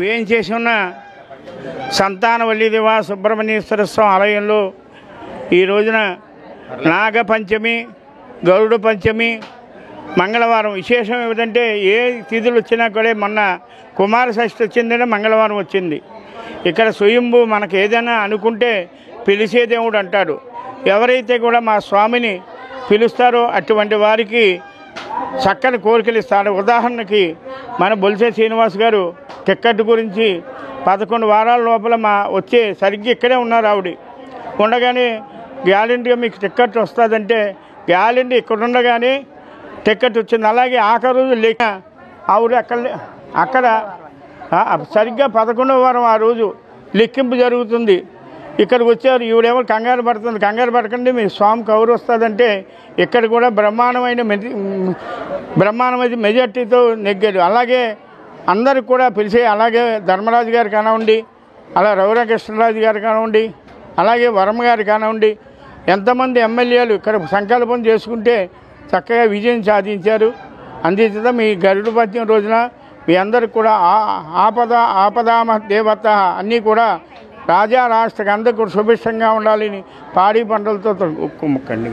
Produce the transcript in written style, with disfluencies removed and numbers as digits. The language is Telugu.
ఏం చేసి ఉన్న సంతానవల్లిదేవా సుబ్రహ్మణ్యేశ్వర స్వామి ఆలయంలో ఈ రోజున నాగపంచమి, గరుడ పంచమి, మంగళవారం. విశేషం ఏమిటంటే ఏ తిథులు వచ్చినా కూడా మొన్న కుమార షష్ఠి వచ్చిందంటే మంగళవారం వచ్చింది. ఇక్కడ స్వయంభూ మనకు ఏదైనా అనుకుంటే పిలిచే దేవుడు అంటాడు. ఎవరైతే కూడా మా స్వామిని పిలుస్తారో అటువంటి వారికి చక్కని కోరికలు ఇస్తాడు. ఉదాహరణకి మన బొలిసే శ్రీనివాస్ గారు టిక్కెట్ గురించి 11 వారాల లోపల వచ్చే సరిగ్గా ఇక్కడే ఉన్నారు. ఆవిడ ఉండగానే గ్యారెంటీగా మీకు టిక్కెట్ వస్తుందంటే గ్యారెంటీ ఇక్కడ ఉండగానే టిక్కెట్ వచ్చింది. అలాగే ఆఖరి రోజు లేక ఆవిడ అక్కడ సరిగ్గా 11వ వారం ఆ రోజు లెక్కింపు జరుగుతుంది. ఇక్కడికి వచ్చారు. ఈవిడేమో కంగారు పడుతుంది. కంగారు పడకండి, మీ స్వామి కౌరు వస్తుందంటే ఇక్కడ కూడా బ్రహ్మాండమైన మెజార్టీతో నెగ్గారు. అలాగే అందరికి కూడా పిలిచే, అలాగే ధర్మరాజు గారు కానివ్వండి, అలా రఘురామకృష్ణరాజు గారు కానివ్వండి, అలాగే వరమ గారు కానివ్వండి, ఎంతమంది ఎమ్మెల్యేలు ఇక్కడ సంకల్పం చేసుకుంటే చక్కగా విజయం సాధించారు. అందుచేత మీ గరుడ పంచమి రోజున మీ అందరికి కూడా ఆపదామ దేవత అన్నీ కూడా రాజా రాష్ట్రకి అందరూ కూడా సుభిష్టంగా ఉండాలని పాడి పంటలతో ముక్కండి.